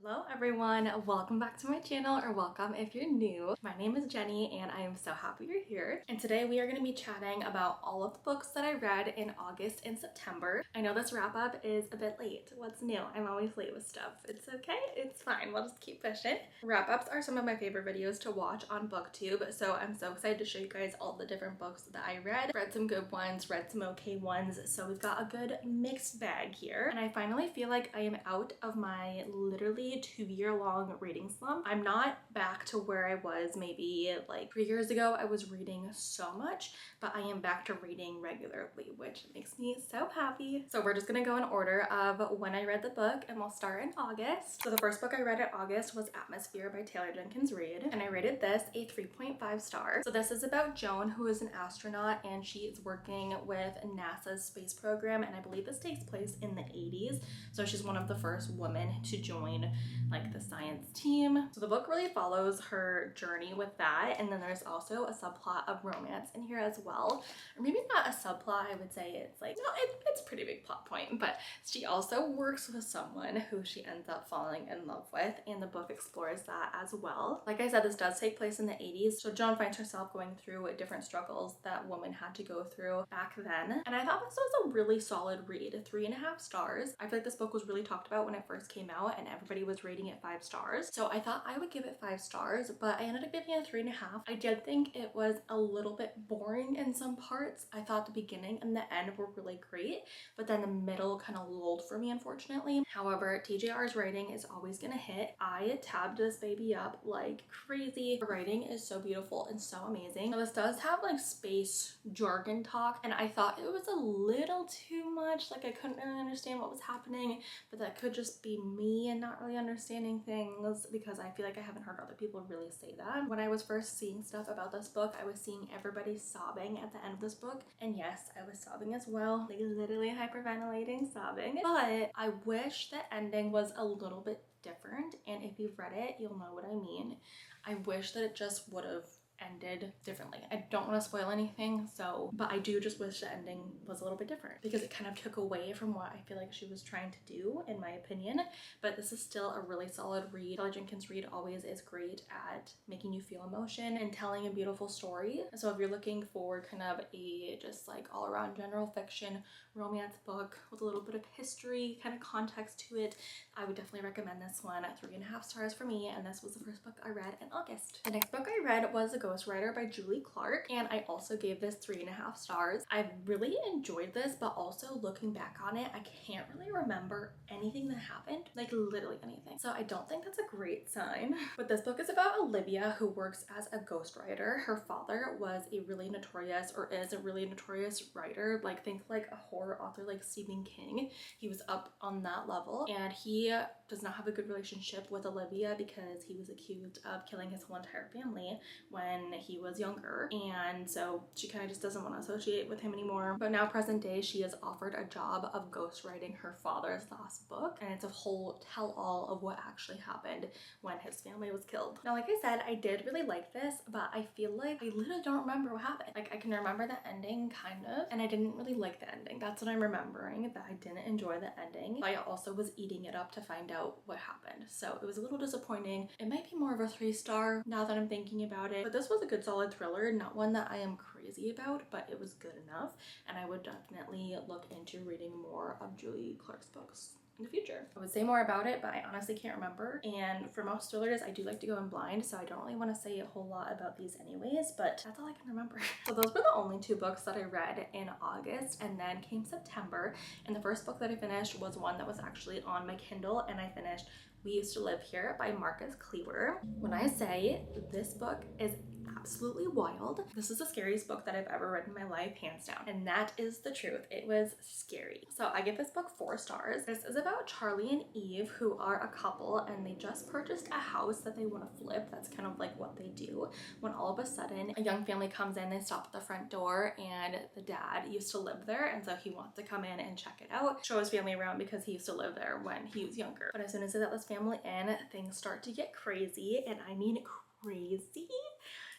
Hello everyone, welcome back to my channel, or welcome if you're new. My name is Jenny and I am so happy you're here. And today we are going to be chatting about all of the books that I read in August and September. I know this wrap up is a bit late. What's new? I'm always late with stuff. It's okay, it's fine, we'll just keep pushing. Wrap ups are some of my favorite videos to watch on BookTube, so I'm so excited to show you guys all the different books that I read. Read some good ones, read some okay ones, so we've got a good mixed bag here. And I finally feel like I am out of my literally 2-year-long reading slump. I'm not back to where I was maybe like 3 years ago. I was reading so much, but I am back to reading regularly, which makes me so happy. So we're just gonna go in order of when I read the book, and we'll start in August. So the first book I read in August was Atmosphere by Taylor Jenkins Reid, and I rated this a 3.5 stars. So this is about Joan, who is an astronaut, and she is working with NASA's space program, and I believe this takes place in the 80s. So she's one of the first women to join like the science team. So the book really follows her journey with that, and then there's also a subplot of romance in here as well. Or maybe not a subplot, I would say it's like, no, it's a pretty big plot point, but she also works with someone who she ends up falling in love with, and the book explores that as well. Like I said, this does take place in the 80s, so Joan finds herself going through different struggles that women had to go through back then, and I thought this was a really solid read. 3.5 stars. I feel like this book was really talked about when it first came out, and everybody was rating it 5 stars, so I thought I would give it 5 stars, but I ended up giving it 3.5. I did think it was a little bit boring in some parts. I thought the beginning and the end were really great, but then the middle kind of lulled for me, unfortunately. However, TJR's writing is always gonna hit. I tabbed this baby up like crazy. Her writing is so beautiful and so amazing. Now this does have like space jargon talk, and I thought it was a little too much. Like I couldn't really understand what was happening, but that could just be me and not really understanding things, because I feel like I haven't heard other people really say that. When I was first seeing stuff about this book, I was seeing everybody sobbing at the end of this book, and yes, I was sobbing as well, like literally hyperventilating, sobbing. But I wish the ending was a little bit different, and if you've read it, you'll know what I mean. I wish that it just would have ended differently. I don't want to spoil anything, but I do just wish the ending was a little bit different, because it kind of took away from what I feel like she was trying to do, in my opinion. But this is still a really solid read. Taylor Jenkins Reid always is great at making you feel emotion and telling a beautiful story. So if you're looking for kind of a just like all around general fiction romance book with a little bit of history kind of context to it, I would definitely recommend this one. 3.5 stars for me, and this was the first book I read in August. The next book I read was A Ghostwriter by Julie Clark, and I also gave this 3.5 stars. I really enjoyed this, but also looking back on it, I can't really remember anything that happened, like literally anything. So I don't think that's a great sign. But this book is about Olivia, who works as a ghostwriter. Her father was a really notorious, or is a really notorious writer, like think like a horror author like Stephen King. He was up on that level, and he does not have a good relationship with Olivia because he was accused of killing his whole entire family when he was younger, and so she kind of just doesn't want to associate with him anymore. But now present day, she is offered a job of ghostwriting her father's last book, and it's a whole tell-all of what actually happened when his family was killed. Now, like I said, I did really like this, but I feel like I literally don't remember what happened. Like I can remember the ending kind of, and I didn't really like the ending. That's what I'm remembering, that I didn't enjoy the ending. I also was eating it up to find out what happened, so it was a little disappointing. It might be more of a 3-star now that I'm thinking about it, but this was a good solid thriller, not one that I am crazy about, but it was good enough, and I would definitely look into reading more of Julie Clark's books in the future. I would say more about it, but I honestly can't remember. And for most thrillers, I do like to go in blind, so I don't really want to say a whole lot about these anyways, but that's all I can remember. So those were the only 2 books that I read in August, and then came September, and the first book that I finished was one that was actually on my Kindle, and I finished We Used to Live Here by Marcus Kleber. When I say this book is absolutely wild, this is the scariest book that I've ever read in my life, hands down, and that is the truth. It was scary. So I give this book 4 stars. This is about Charlie and Eve, who are a couple, and they just purchased a house that they want to flip. That's kind of like what they do, when all of a sudden a young family comes in. They stop at the front door, and the dad used to live there, and so he wants to come in and check it out, show his family around, because he used to live there when he was younger. But as soon as they let this family in, things start to get crazy, and I mean crazy.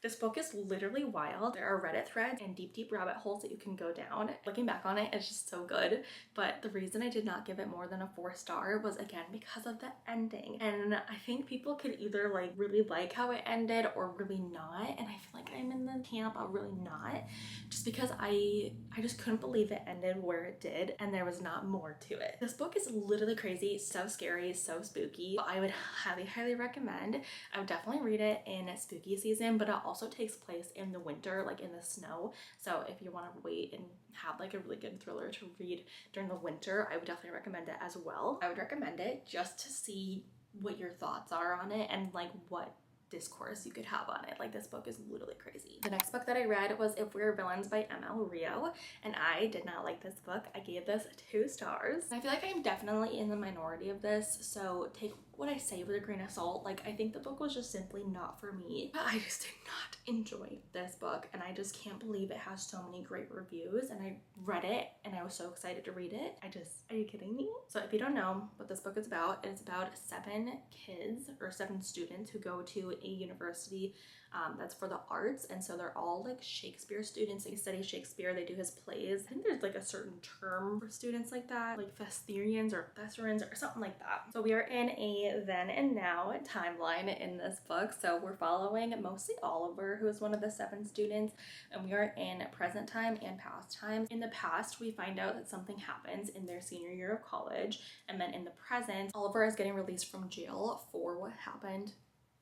This book is literally wild. There are Reddit threads and deep rabbit holes that you can go down. Looking back on it, it's just so good. But the reason I did not give it more than a 4-star was again because of the ending. And I think people could either like really like how it ended or really not. And I feel like I'm in the camp of really not, just because I just couldn't believe it ended where it did and there was not more to it. This book is literally crazy, so scary, so spooky. I would highly recommend. I would definitely read it in spooky season, but it also takes place in the winter, like in the snow. So if you want to wait and have like a really good thriller to read during the winter, I would definitely recommend it as well. I would recommend it just to see what your thoughts are on it and like what discourse you could have on it. Like, this book is literally crazy. The next book that I read was If We're Villains by ML Rio, and I did not like this book. I gave this 2 stars. I feel like I'm definitely in the minority of this, so take what I say with a grain of salt. Like, I think the book was just simply not for me, but I just did not enjoy this book, and I just can't believe it has so many great reviews. And I read it and I was so excited to read it. Are you kidding me? So if you don't know what this book is about, it's about 7 kids or 7 students who go to a university that's for the arts, and so they're all like Shakespeare students. They study Shakespeare, they do his plays. I think there's like a certain term for students like that, like Thesterians or Theserans or something like that. So we are in a then and now timeline in this book. So we're following mostly Oliver, who is one of the 7 students, and we are in present time and past time. In the past, we find out that something happens in their senior year of college, and then in the present, Oliver is getting released from jail for what happened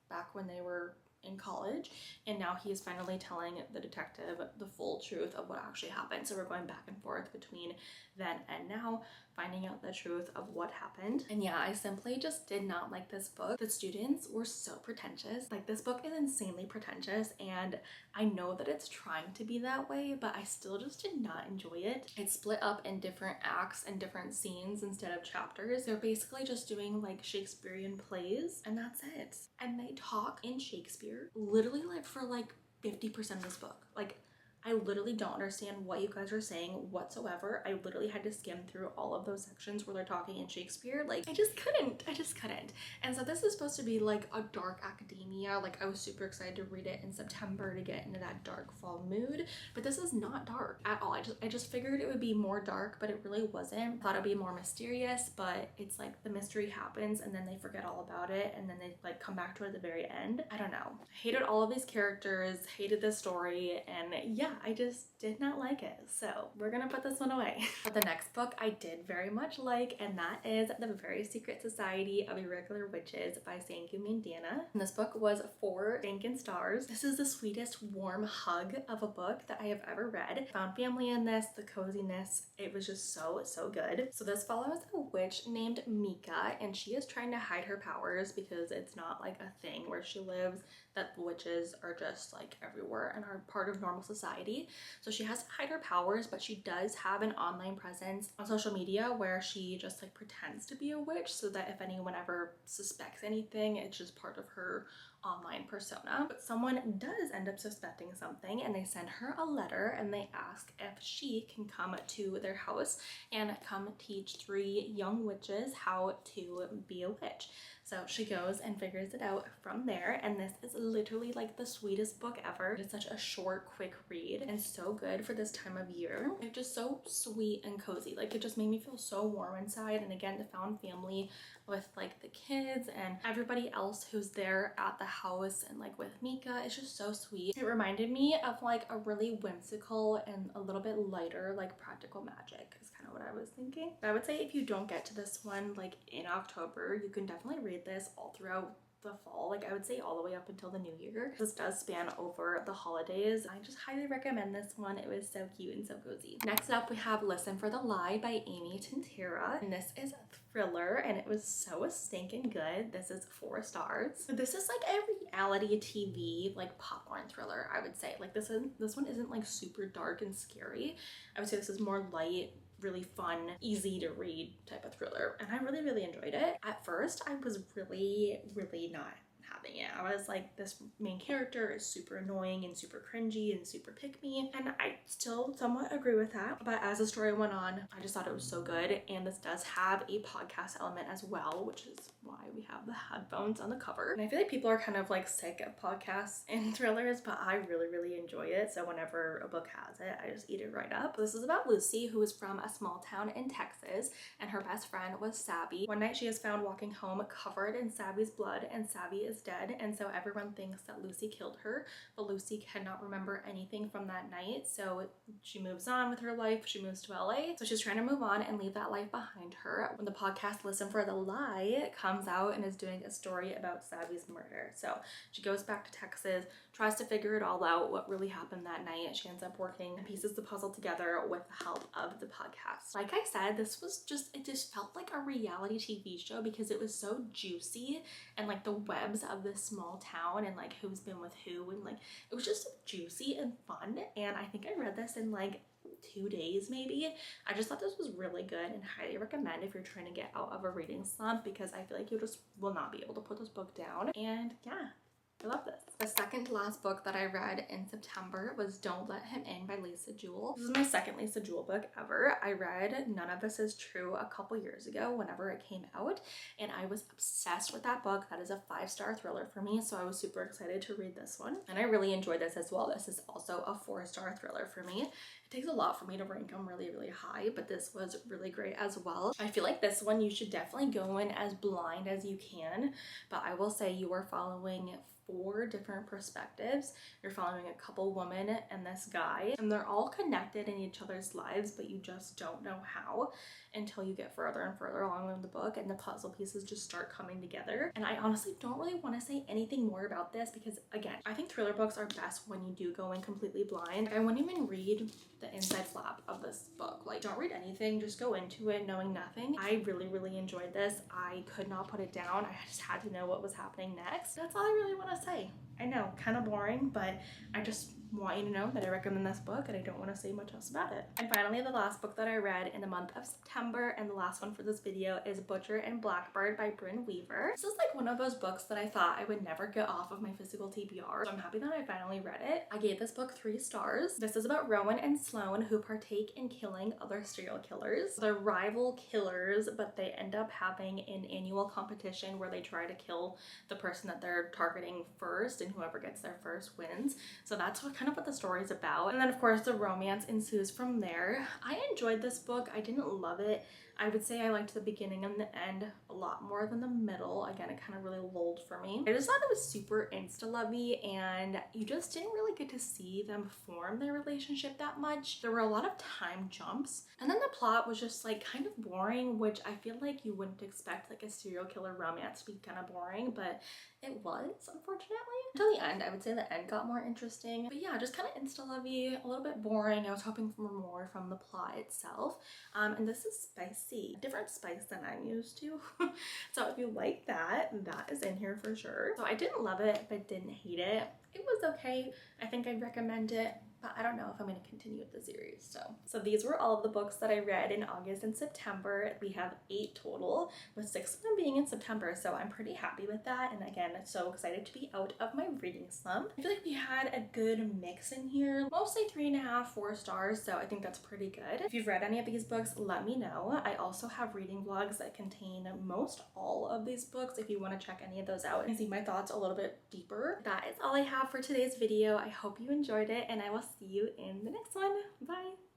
back when they were in college, and now he is finally telling the detective the full truth of what actually happened. So we're going back and forth between then and now, finding out the truth of what happened. And yeah, I simply just did not like this book. The students were so pretentious. Like, this book is insanely pretentious, and I know that it's trying to be that way, but I still just did not enjoy it. It's split up in different acts and different scenes instead of chapters. They're basically just doing like Shakespearean plays, and that's it. And they talk in Shakespeare literally like for like 50% of this book. Like, I literally don't understand what you guys are saying whatsoever. I literally had to skim through all of those sections where they're talking in Shakespeare. Like, I just couldn't. And so this is supposed to be like a dark academia. Like, I was super excited to read it in September to get into that dark fall mood, but this is not dark at all. I just figured it would be more dark, but it really wasn't. I thought it'd be more mysterious, but it's like the mystery happens and then they forget all about it, and then they like come back to it at the very end. I don't know. I hated all of these characters, hated this story, and yeah, I just did not like it. So we're gonna put this one away. But the next book I did very much like, and that is The Very Secret Society of Irregular Witches by Sanku Mandana. And this book was 4 stinking stars. This is the sweetest warm hug of a book that I have ever read. Found family in this, the coziness, it was just so good. So this follows a witch named Mika, and she is trying to hide her powers because it's not like a thing where she lives that witches are just like everywhere and are part of normal society. So she has to hide her powers, but she does have an online presence on social media where she just like pretends to be a witch, so that if anyone ever suspects anything, it's just part of her online persona. But someone does end up suspecting something, and they send her a letter and they ask if she can come to their house and come teach 3 young witches how to be a witch. So she goes and figures it out from there, and this is literally like the sweetest book ever. It's such a short, quick read and so good for this time of year. It's just so sweet and cozy. Like, it just made me feel so warm inside. And again, the found family with like the kids and everybody else who's there at the house and like with Mika, it's just so sweet. It reminded me of like a really whimsical and a little bit lighter like Practical Magic is kind of what I was thinking. But I would say if you don't get to this one like in October, you can definitely read this all throughout the fall. Like, I would say all the way up until the new year. This does span over the holidays. I just highly recommend this one. It was so cute and so cozy. Next up, we have Listen for the Lie by Amy Tintera, and this is a thriller, and it was so stinking good. This is 4 stars. So this is like a reality TV like popcorn thriller, I would say. Like, this one isn't like super dark and scary. I would say this is more light, really fun, easy to read type of thriller, and I really enjoyed it. At first, I was really not having it. I was like, this main character is super annoying and super cringy and super pick-me, and I still somewhat agree with that. But as the story went on, I just thought it was so good, and this does have a podcast element as well, which is why we have the headphones on the cover. And I feel like people are kind of like sick of podcasts and thrillers, but I really enjoy it. So whenever a book has it, I just eat it right up. This is about Lucy, who is from a small town in Texas, and her best friend was Sabby. One night she is found walking home covered in Sabby's blood, and Sabby is dead, and so everyone thinks that Lucy killed her, but Lucy cannot remember anything from that night. So she moves on with her life. She moves to LA. So she's trying to move on and leave that life behind her. When the podcast Listen for the Lie comes out and is doing a story about Sabby's murder. So she goes back to Texas, tries to figure it all out, what really happened that night. She ends up working and pieces the puzzle together with the help of the podcast. Like I said, this was it just felt like a reality TV show because it was so juicy, and like the webs of this small town and like who's been with who, and like it was just juicy and fun. And I think I read this in like 2 days maybe. I just thought this was really good and highly recommend if you're trying to get out of a reading slump, because I feel like you just will not be able to put this book down. And yeah, I love this. The second to last book that I read in September was Don't Let Him In by Lisa Jewell. This is my second Lisa Jewell book ever. I read None of This Is True a couple years ago whenever it came out, and I was obsessed with that book. That is a 5-star thriller for me, so I was super excited to read this one. And I really enjoyed this as well. This is also a 4-star thriller for me. It takes a lot for me to rank them really high, but this was really great as well. I feel like this one you should definitely go in as blind as you can, but I will say you are following 4 different perspectives. You're following a couple women and this guy, and they're all connected in each other's lives, but you just don't know how until you get further and further along in the book and the puzzle pieces just start coming together. And I honestly don't really want to say anything more about this because, again, I think thriller books are best when you do go in completely blind. I wouldn't even read the inside flap of this book. Like, don't read anything, just go into it knowing nothing. I really enjoyed this. I could not put it down. I just had to know what was happening next. That's all I really want to say. I know, kind of boring, but I just want you to know that I recommend this book and I don't want to say much else about it. And finally, the last book that I read in the month of September, and the last one for this video, is Butcher and Blackbird by Bryn Weaver. This is like one of those books that I thought I would never get off of my physical TBR, so I'm happy that I finally read it. I gave this book 3 stars. This is about Rowan and Sloan, who partake in killing other serial killers. They're rival killers, but they end up having an annual competition where they try to kill the person that they're targeting first, and whoever gets there first wins. So that's kind of what the story is about. And then of course the romance ensues from there. I enjoyed this book. I didn't love it. I would say I liked the beginning and the end a lot more than the middle. Again, it kind of really lulled for me. I just thought it was super insta-lovey, and you just didn't really get to see them form their relationship that much. There were a lot of time jumps, and then the plot was just like kind of boring, which I feel like you wouldn't expect like a serial killer romance to be kind of boring, but it was, unfortunately. Until the end. I would say the end got more interesting. But yeah, just kind of insta-lovey, a little bit boring. I was hoping for more from the plot itself. And this is spicy. Different spice than I'm used to. So if you like that, that is in here for sure. So I didn't love it, but didn't hate it. It was okay. I think I'd recommend it, but I don't know if I'm going to continue with the series. So these were all of the books that I read in August and September. We have 8 total, with 6 of them being in September, so I'm pretty happy with that. And again, so excited to be out of my reading slump. I feel like we had a good mix in here, mostly 3.5, 4 stars, so I think that's pretty good. If you've read any of these books, let me know. I also have reading vlogs that contain most all of these books if you want to check any of those out and see my thoughts a little bit deeper. That is all I have for today's video. I hope you enjoyed it, and I will see you in the next one. Bye!